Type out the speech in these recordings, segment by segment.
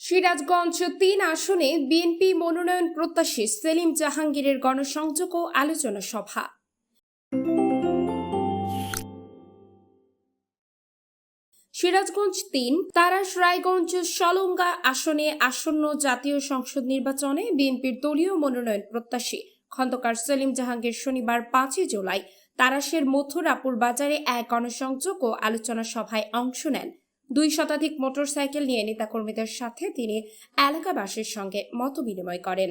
সিরাজগঞ্জ ৩ আসনে বিএনপি মনোনয়ন প্রত্যাশী সেলিম জাহাঙ্গীরের গণসংযোগ ও আলোচনা সভা। সিরাজগঞ্জ ৩ তারাস রায়গঞ্জ সলঙ্গা আসনে আসন্ন জাতীয় সংসদ নির্বাচনে বিএনপির দলীয় মনোনয়ন প্রত্যাশী খন্দকার সেলিম জাহাঙ্গীর শনিবার ৫ জুলাই তারাসের মথুরাপুর বাজারে এক গণসংযোগ ও আলোচনা সভায় অংশ নেন। ২ শতাধিক মোটরসাইকেল নিয়ে নেতাকর্মীদের সাথে তিনি এলাকাবাসীর সঙ্গে মতবিনিময় করেন।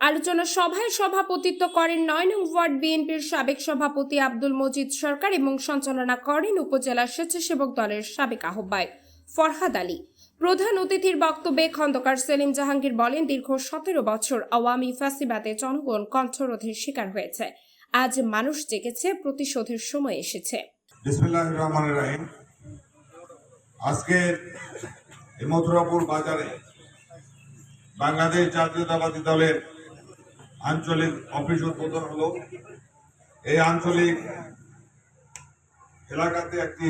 আলোচনা সভায় সভাপতিত্ব করেন ৯ নং ওয়ার্ড বিএনপির সাবেক সভাপতি আব্দুল মজিদ সরকার এবং সঞ্চালনা করেন উপজেলা স্বেচ্ছাসেবক দলের সাবেক আহ্বায়ক ফরহাদ আলী। প্রধান অতিথির বক্তব্যে খন্দকার সেলিম জাহাঙ্গীর বলেন, দীর্ঘ ১৭ বছর আওয়ামী ফ্যাসিবাদে জনগণ কণ্ঠরোধের শিকার হয়েছে। আজ মানুষ জেগেছে, প্রতিশোধের সময় এসেছে। বিসমিল্লাহির রহমানির রহিম। আজকে এই মথুরাপুর বাজারে বাংলাদেশ জাতীয়তাবাদী দলের আঞ্চলিক অফিস উদ্বোধন হলো। এই আঞ্চলিক এলাকাতে একটি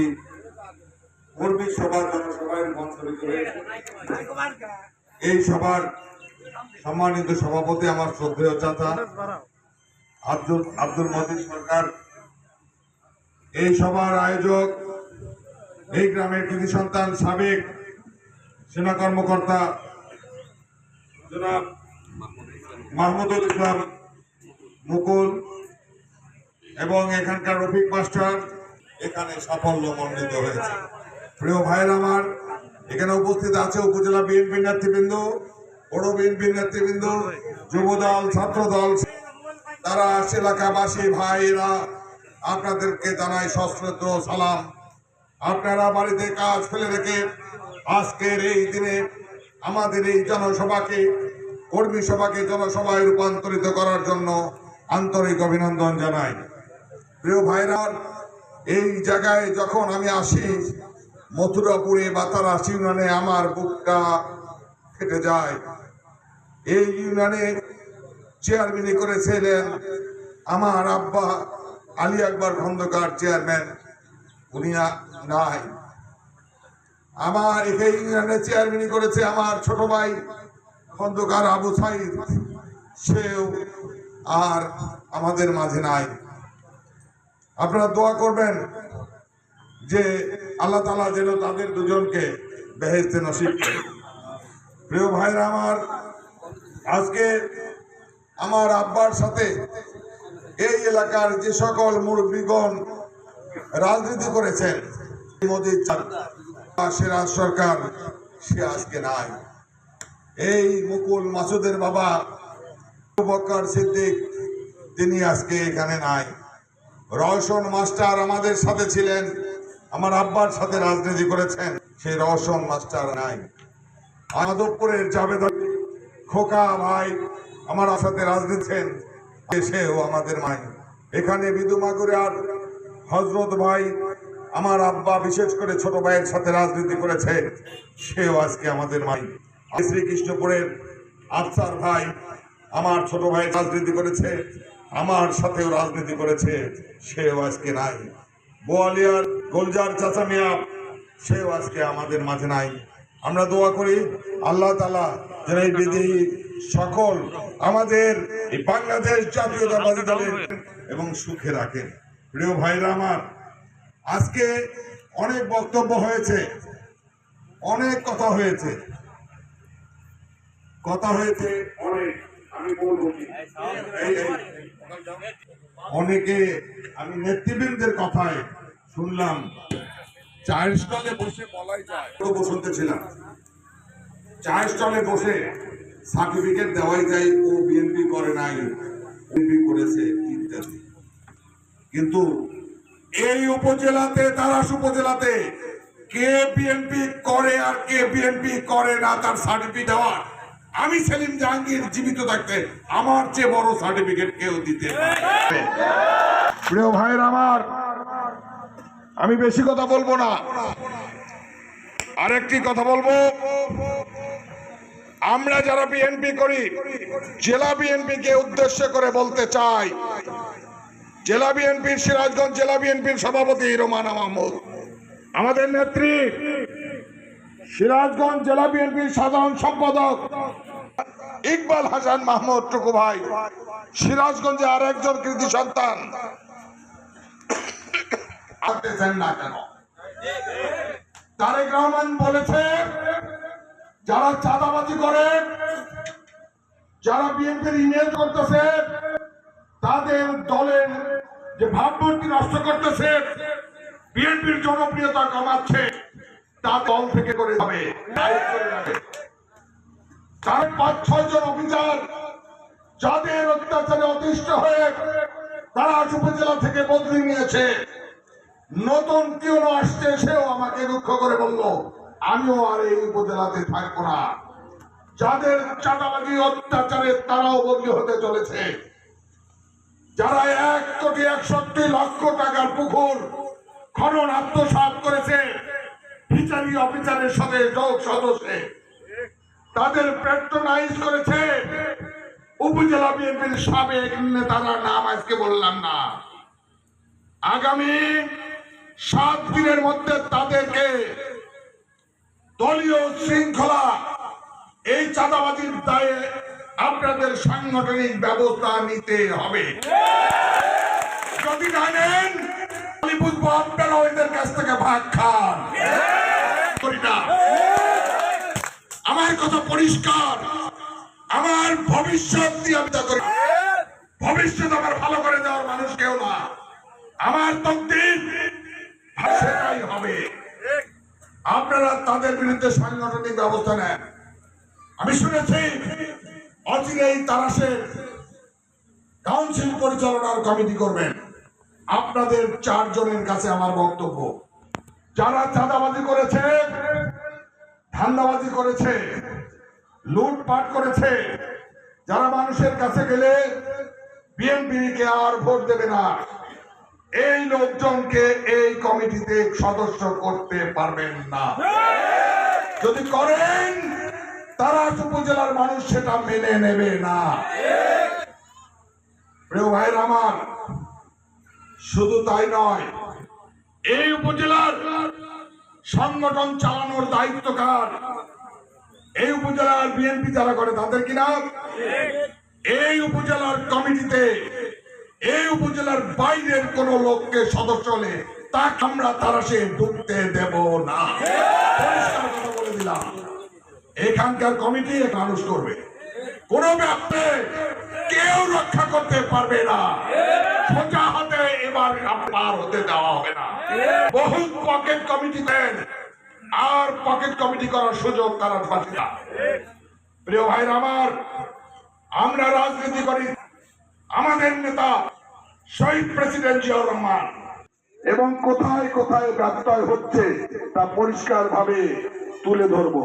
কর্মী সভা জনসভায় রূপান্তরিত হয়েছে। এই সভার সম্মানিত সভাপতি আমার শ্রদ্ধেয় চাচা আব্দুল মজিদ সরকার। এই সভার আয়োজক এই গ্রামের কৃতি সন্তান সাবেক সেনা কর্মকর্তা জনাব মাহমুদুল ইসলাম মুকুল এবং এখানকার রফিক মাস্টার এখানে সাফল্য মণ্ডিত হয়েছে। প্রিয় ভাইয়ের আমার, এখানে উপস্থিত আছে উপজেলা বিএনপি নেতৃবৃন্দ, বড় বিএনপি নেতৃবৃন্দ, যুবদল, ছাত্রদল, তারা এলাকাবাসী ভাইরা, আপনাদেরকে জানাই সশ্রদ্ধ সালাম। আপনারা বাড়িতে কাজ ফেলে রেখে আজকের এই দিনে আমাদের এই জনসভাকে, কর্মী সভাকে জনসভায় রূপান্তরিত করার জন্য আন্তরিক অভিনন্দন জানাই। প্রিয় ভাইরা, এই জায়গায় যখন আমি আসি মথুরাপুরে বা তারাস ইউনিয়নে, আমার বুকটা ফেটে যায়। এই ইউনিয়নে চেয়ারম্যানই করেছিলেন আমার আব্বা আলী আকবর খন্দকার চেয়ারম্যান, উনি নাই। আমার এই ইউনিয়নে চেয়ারম্যানই করেছে আমার ছোট ভাই খন্দকার আবু সাইদ, সেও আর আমাদের মাঝে নাই। আপনারা দোয়া করবেন যে আল্লাহ তাআলা যেন তাদের দুজনকে বেহেশতে নসিব করে। প্রিয় ভাইরা আমার, আজকে আমার আব্বার সাথে এই এলাকার যে সকল মুরব্বীগণ রাজনীতি করেছেন, সিরাজ সরকার, সে আজকে নাই। এই মুকুল মাসুদের বাবা বকর সিদ্দিক, তিনি আজকে এখানে নাই। রওশন মাস্টার আমাদের সাথে ছিলেন, আমার আব্বার সাথে রাজনীতি করেছেন, সেই রওশন মাস্টার নাই। মাধবপুরের জাবেদ খোকা ভাই আমার সাথে রাজনীতি, সেও আমাদের নাই। এখানে বিদুমাগুড়ার হজরত ভাই, আমার আব্বা বিশেষ করে ছোট ভাইয়ের সাথে রাজনীতি করেছে, সেও আজকে আমাদের নাই। শ্রীকৃষ্ণপুরের আফসার ভাই, আমার ছোট ভাই রাজনীতি করেছে, আমার সাথেও রাজনীতি করেছে, সেও আজকে নাই। বোয়ালিয়ার গোলজার চাচা মিয়া, সেও আজকে আমাদের মাঝে নাই। আমরা দোয়া করি আল্লাহ তাআলা যেন এই বিদেহী সকল আমাদের এই বাংলাদেশ জাতীয়তাবাদী দলের এবং সুখে রাখেন। প্রিয় ভাইরা আমার, আজকে অনেক বক্তব্য হয়েছে, অনেক কথা হয়েছে অনেক। আমি বলবো অনেকে, আমি নেতৃবৃন্দের কথায় শুনলাম চায়ের স্টলে বসে বলাই যায়, শুনতেছিলাম চায়ের স্টলে বসে সার্টিফিকেট দেওয়াই যায়, ও বিএনপি করে নাই, বিএনপি করেছে ইত্যাদি। কিন্তু এই উপজেলাতে, তারাস উপজেলাতে কে বিএনপি করে আর কে বিএনপি করে না তার সার্টিফিকেট দেওয়া, আমি সেলিম জাহাঙ্গীর জীবিত থাকতে আমার চেয়ে বড় সার্টিফিকেট কেউ দিতে পারে। প্রিয় ভাইরা আমার, আমি বেশি কথা বলবো না, আরেকটি কথা বলবো। আমরা যারা বিএনপি করি, জেলা বিএনপি কে উদ্দেশ্য করে বলতে চাই, জেলা বিএনপির সিরাজগঞ্জ জেলা বিএনপির সভাপতি রোমানা মাহমুদ, আমাদের নেত্রী সিরাজগঞ্জ জেলা বিএনপির সাধারণ সম্পাদক ইকবাল হাসান মাহমুদ টুকু ভাই, সিরাজগঞ্জে আর একজন কৃতি সন্তান, আসতেছেন না কেন? তারেক রহমান বলেছে যারা চাঁদাবাজি করে, যারা বিএনপির ইমেল করতেছে, তাদের দলের যে ভাবমূর্তি নষ্ট করতেছে, বিএনপির জনপ্রিয়তা কমাচ্ছে, তা দল থেকে করে যাবে। তার ৫-৬ জন অফিসার যাদের অত্যাচারে অতিষ্ঠ হয়ে তারা উপজেলা থেকে বদলি নিয়েছে, নতুন কেউ আসছে, সেও আমাকে দুঃখ করে বলল আমিও আর এই উপজেলাতে থাকবো না। যাদের চাঁদাবাজি অত্যাচারে তারাও বদলি হতে চলেছে। যারা ১,৬১,০০,০০০ টাকার পুকুর খনন আত্মসাৎ করেছে বিচারি অফিসারের সাথে যোগ সদস্যে, তাদের প্যাট্রোনাইজ করেছে উপজেলা বিএনপির সাবেক নেতারা, নাম আজকে বললাম না। আগামী 7 দিনের মধ্যে তাদেরকে দলীয় শৃঙ্খলা এই চাঁদাবাজির দায়ে আপনাদের সাংগঠনিক ব্যবস্থা নিতে হবে। যদি না নেন আমি বুঝবো আপনারা ওদের কাছ থেকে ভাগ খান। আমার কথা পরিষ্কার, আমার ভবিষ্যৎ দিয়ে আমি তা করি। ভবিষ্যৎ আমার ভালো করে দেওয়ার মানুষ কেউ না, আমার তকদির সেটাই হবে। আপনারা তাদের বিরুদ্ধে সাংগঠনিক ব্যবস্থা নেন। আমি শুনেছি অচিরেই তারাশের কাউন্সিল পরিচালনার কমিটি করবেন। আপনাদের 4 জনের কাছে আমার বক্তব্য, যারা চাঁদাবাজি করেছে, ধান্দাবাজি করেছে, লুটপাট করেছে, যারা মানুষের কাছে গেলে বিএনপিকে আর ভোট দেবে না, এই লোকজনকে এই কমিটিতে সদস্য করতে পারবেন না। যদি করেন তারা উপজেলার মানুষ সেটা মেনে নেবে না। প্রিয় ভাইরা আমার, শুধু তাই নয়, এই উপজেলার সংগঠন চালানোর দায়িত্ব কার? এই উপজেলার বিএনপি যারা করে তাদের কি নাম? এই উপজেলার কমিটিতে এই উপজেলার বাইরের কোন লোককে সদস্য হলে তাকে আমরা তারাশে ঢুকতে দেব না। পরিষ্কার কথা বলে দিলাম। এখানকার কমিটি মানুষ করবে, কোন ব্যাপারে কেউ রক্ষা করতে পারবে না। সোজা হাতে এবার পার হতে দেওয়া হবে না। বহু পকেট কমিটি দেন, আর পকেট কমিটি করার সুযোগ তারা পাচ্ছে না। প্রিয় ভাইরা আমার, আমরা রাজনীতি করি, আমাদের নেতা শহীদ প্রেসিডেন্ট জিয়াউর রহমান, এবং কোথায় কোথায় ব্যত্যয় হচ্ছে তা পরিষ্কার ভাবে তুলে ধরব।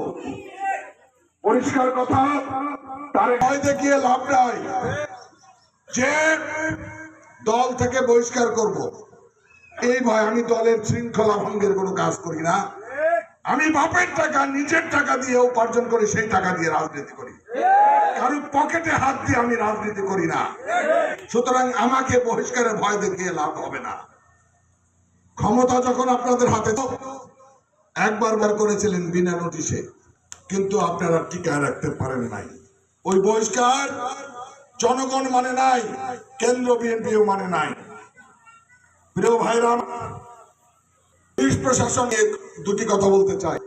পরিষ্কার কথা, তার ভয় দেখিয়ে লাভ নাই যে দল থেকে বহিষ্কার করব, এই ভয়। আমি দলের শৃঙ্খলা ভঙ্গের কোনো কাজ করি না। আমি বাপের টাকা, নিজের টাকা দিয়ে উপার্জন করে সেই টাকা দিয়ে রাজনীতি করি, কারণ পকেটে হাত দিয়ে আমি রাজনীতি করি না। সুতরাং আমাকে বহিষ্কারের ভয় দেখিয়ে লাভ হবে না। ক্ষমতা যখন আপনাদের হাতে, তো একবার বার করেছিলেন বিনা নোটিশে, কিন্তু আপনারা টিকায় রাখতে পারেন নাই। ওই বহিষ্কার জনগণ মানে নাই, কেন্দ্র বিএনপিও মানে নাই। প্রিয় ভাইরা, পুলিশ প্রশাসনকে দুটি কথা বলতে চাই,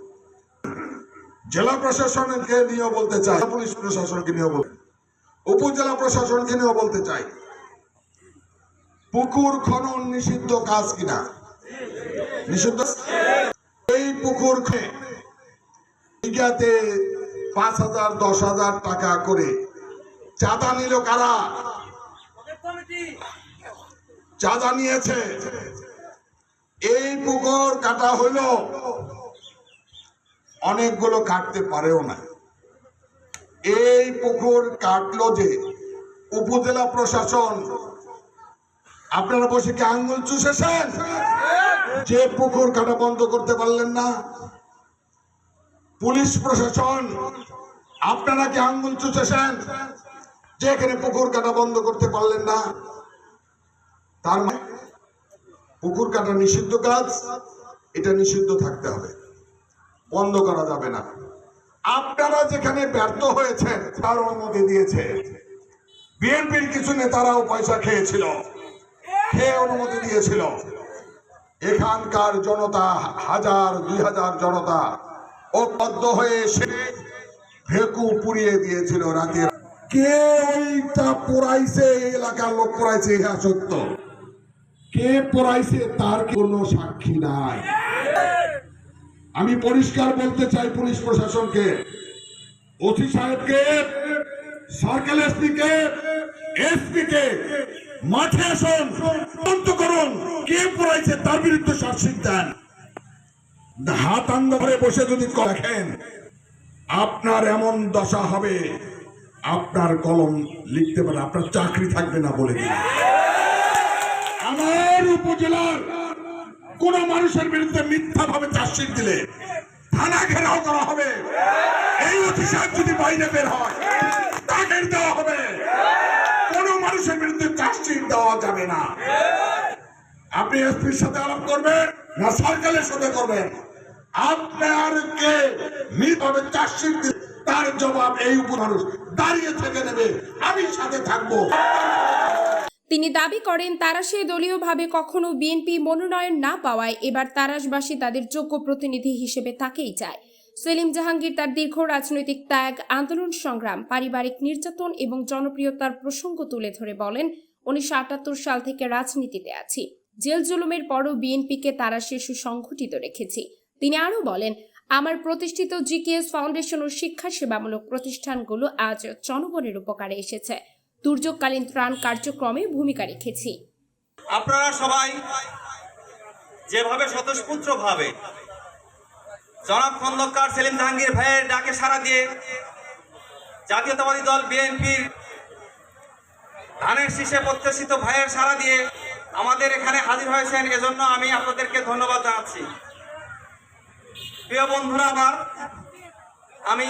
জেলা প্রশাসনকে নিয়েও বলতে চাই, পুলিশ প্রশাসনকে নিয়েও বলতে, উপজেলা প্রশাসনকে নিয়েও বলতে চাই। পুকুর খনন নিষিদ্ধ কাজ কিনা? নিষিদ্ধ। এই পুকুর বিঘাতে 5,000 10,000 টাকা করে চাঁদা নিল কারা? চাঁদা নিয়েছে। এই পুকুর কাটা হইল, অনেকগুলো কাটতে পারেও না। এই পুকুর কাটলো যে উপজেলা প্রশাসন, আপনারা বসে কি আঙ্গুল চুষেছেন যে পুকুর কাটা বন্ধ করতে পারলেন না? পুলিশ প্রশাসন, আপনারা কি আঙ্গুল চুষেছেন যে এখানে পুকুর কাটা বন্ধ করতে পারলেন না? তার মানে পুকুর কাটা নিষিদ্ধ কাজ, এটা নিষিদ্ধ থাকতে হবে। বন্ধ করা যাবে না। আপনারা যেখানে ব্যর্থ হয়েছেন তার অনুমতি দিয়েছে বিএনপির কিছু নেতারাও পয়সা খেয়েছিল, খেয়ে অনুমতি দিয়েছিল। এখানকার জনতা 1000-2000 জনতা ঐক্যবদ্ধ হয়ে এসে ভেকু পুড়িয়ে দিয়েছিল রাতে। কে ওইটা পোড়াইছে, এই এলাকার লোক পোড়াইছে, ইহা সত্য। কে পোড়াইছে তার কোনো সাক্ষী নাই। আমি পরিষ্কার বলতে চাই পুলিশ প্রশাসনকে, ওসি সাহেবকে, সার্কেল এসপিকে, এসপিকে, মাঠে আসুন, তদন্ত করুন, কে পোড়াইছে তার বিরুদ্ধে চার্জশিট দেন। হাত আন্দোলনে বসে যদি দেখেন আপনার এমন দশা হবে, আপনার কলম লিখতে পারে, আপনার চাকরি থাকবে না বলে দিন। আমার উপজেলার কোন মানুষের বিরুদ্ধে মিথ্যা ভাবে চার্জশিট দিলে থানা ঘেরাও করা হবে। এই অফিসার যদি বাইরে বের হয় তাকে দেওয়া হবে। কোন মানুষের বিরুদ্ধে চার্জশিট দেওয়া যাবে না। আপনি এসপির সাথে আলাপ করবেন না সার্কেলের সাথে করবেন, আপনারকে মিথ্যাভাবে চার্জশিট দিলে তার জবাব এই উপমানুষ দাঁড়িয়ে থেকে নেবে, আমি সাথে থাকবো। তিনি দাবি করেন তারাশে দলীয়ভাবে কখনো বিএনপি মনোনয়ন না পাওয়ায় এবার তারাশবাসী তাদের যোগ্য প্রতিনিধি হিসেবে তাকেই চায়। সেলিম জাহাঙ্গীর তার দীর্ঘ রাজনৈতিক ত্যাগ, আন্দোলন সংগ্রাম, পারিবারিক নির্যাতন এবং জনপ্রিয়তার প্রসঙ্গ তুলে ধরে বলেন, 1978 সাল থেকে রাজনীতিতে আছি, জেল জুলুমের পরও বিএনপিকে তারাশে সুসংগঠিত রেখেছি। তিনি আরও বলেন, আমার প্রতিষ্ঠিত জিকেএস ফাউন্ডেশন ও শিক্ষা সেবামূলক প্রতিষ্ঠানগুলো আজ জনগণের উপকারে এসেছে। দুর্যোগকালীন ত্রাণ কার্যক্রমে ভূমিকা রেখেছি। আপনারা সবাই যেভাবে স্বতঃস্ফূর্ত ভাবে জনাব খন্দকার সেলিম জাহাঙ্গীর ভাইয়ের ডাকে সাড়া দিয়ে জাতীয়তাবাদী দল বিএনপির ধানের শীষে প্রত্যাশিত ভাইয়ের সাড়া দিয়ে আমাদের এখানে হাজির হয়েছেন, এজন্য আমি আপনাদেরকে ধন্যবাদ জানাচ্ছি। প্রিয় বন্ধুরা আমার, আমি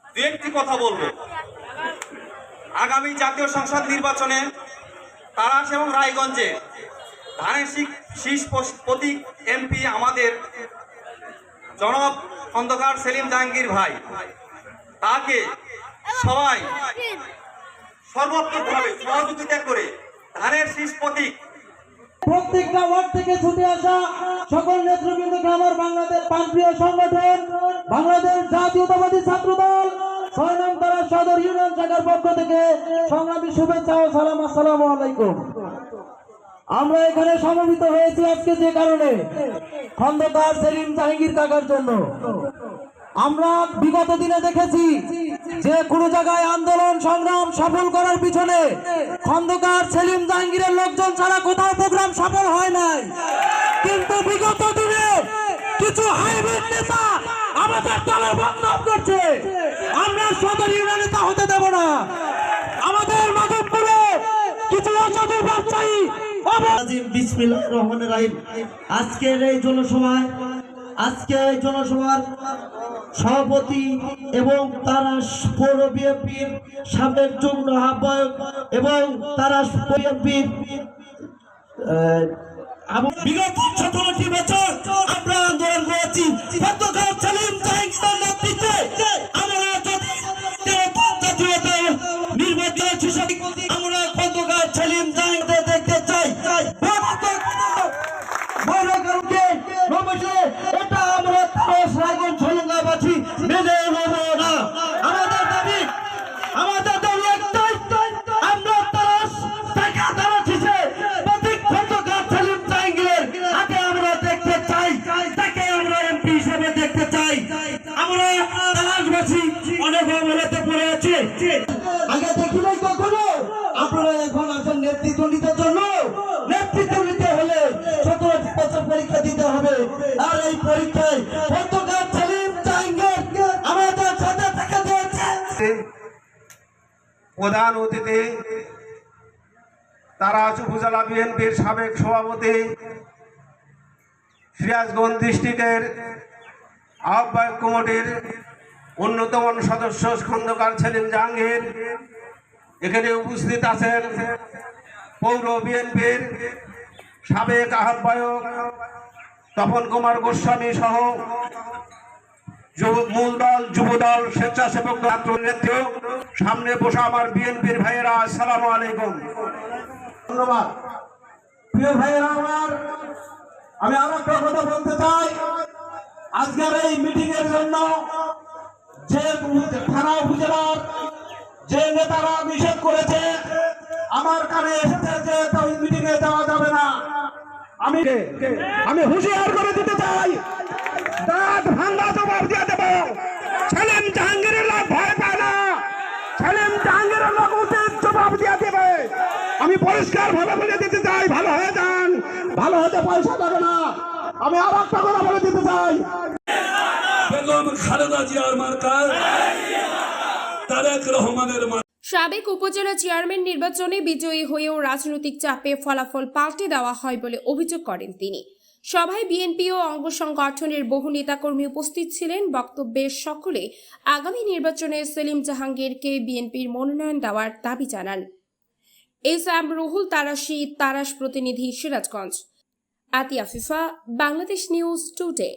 দু একটি কথা বলবো। আগামী জাতীয় সংসদ নির্বাচনে তারাশ এবং রায়গঞ্জে ধানের শীষ প্রতীক এমপি আমাদের জনাব খন্দকার সেলিম জাহাঙ্গীর ভাই, তাকে সবাই সর্বোত্তমভাবে সহযোগিতা করে ধানের শীষ প্রতীক প্রত্যেকটা ওয়ার্ড থেকে ছুটে আসা সকল নেতৃবৃন্দকে আমার বাংলাদেশ প্রাণপ্রিয় সংগঠন বাংলাদেশ জাতীয়তাবাদী ছাত্রদল 6 নং তারা সদর ইউনিয়ন শাখার পক্ষ থেকে সংগ্রামী শুভেচ্ছা ও সালাম। আসসালামু আলাইকুম। আমরা এখানে সমবেত হয়েছি আজকে যে কারণে, খন্দকার সেলিম জাহাঙ্গীর কাকার জন্য। আমরা বিগত দিনে দেখেছি যে কোনো জায়গায় আন্দোলন সংগ্রাম সফল করার পিছনে খন্দকার সেলিম জাহাঙ্গীরের লোকজন ছাড়া কোথাও প্রোগ্রাম সফল হয় নাই। কিন্তু বিগত দিনে কিছু হাইব্রিড নেতা আমাদের দলের বদনাম করছে, আমরা সদর ইউনিয়নে তা হতে দেব না। আমাদের মাধবপুরে কিছু অসাধু ব্যবসায়ী বিসমিল্লাহির রহমানির রহিম। আজকের এই জনসভার সভাপতি এবং তারাশ পৌর বিএনপির সাবেক যুগ্ম আহ্বায়ক এবং তারাশ বিএনপির বিগত 17টি বছর আমরা আন্দোলন করেছি। খন্দকার সেলিম জাহাঙ্গীরের নেতৃত্বে আমরা নির্বাচন আমরা খন্দকার সেলিম জাহাঙ্গীর দেখতে চাই। এটা আমরা তারাশ রায়গঞ্জ ঝলঙ্গাবাসী মেনে নেব না। আমাদের দাবি, আমাদের দাবি একটাই, আমরা তারাশ থেকে তারাশ হিসেবে প্রতীক খন্দকার সেলিম জাহাঙ্গীরের হাতে আমরা দেখতে চাই, তাকে আমরা এমপি হিসেবে দেখতে চাই। আমরা তারাশবাসী অনেক অবহেলাতে পড়ে আছি, আগে দেখি নাই কখনো। আপনারা এখন আছেন নেতৃত্ব নিতে জন্য। নেতৃত্ব নিতে হলে 17 বছর পরীক্ষা দিতে হবে, আর এই পরীক্ষায় খন্দকার সেলিম জাহাঙ্গীর আমাদের সাথে থেকে দিয়েছে। প্রধান অতিথি তারাশ উপজেলা বিএনপির সাবেক সভাপতি, সিরাজগঞ্জ ডিস্ট্রিক্টের আহ্বায়ক কমিটির অন্যতম সদস্য খন্দকার সেলিম জাহাঙ্গীর, এখানে উপস্থিত আছেন পৌর বিএনপির সাবেক আহ্বায়ক তপন কুমার গোস্বামী সহ মূল দল, যুব দল, স্বেচ্ছাসেবক ছাত্র নেতৃত্ব, সামনে বসা আমার বিএনপির ভাইয়েরা, আসসালামু আলাইকুম। ধন্যবাদ। প্রিয় ভাইয়েরা আমার, আমি আরো একটা কথা বলতে চাই। আজকের এই মিটিং এর জন্য যে থানা উপজেলার যে নেতারা নিষেধ করেছে, আমার কানে এসেছে যে ওই মিটিং এ যাওয়া যাবে না। আমি হুঁশিয়ার করে দিতে চাই, দাঁত ভাঙ্গা জবাব দিয়ে দেব। সেলিম জাহাঙ্গীরের লোক ভয় পায় না, সেলিম জাহাঙ্গীরের লোক উচিত জবাব দিয়ে দেবে। আমি পরিষ্কার ভাবে বলে দিতে চাই, ভালো হয়ে যান, ভালো হতে পয়সা দেবে না। আমি আর একটা কথা বলে দিতে চাই, বেগম খালেদা জিয়ার মার্কা, তারেক রহমানের মার্কা। সাবেক উপজেলা চেয়ারম্যান নির্বাচনে বিজয়ী হয়েও রাজনৈতিক চাপে ফলাফল পাল্টে দেওয়া হয় বলে অভিযোগ করেন তিনি। সভায় বিএনপি ও অঙ্গ সংগঠনের বহু নেতাকর্মী উপস্থিত ছিলেন। বক্তব্যে সকলে আগামী নির্বাচনে সেলিম জাহাঙ্গীরকে বিএনপির মনোনয়ন দেওয়ার দাবি জানান। এস.এম. রুহুল তারাশ প্রতিনিধি, সিরাজগঞ্জ। আতিয়া ফিফা, বাংলাদেশ নিউজ টুডে।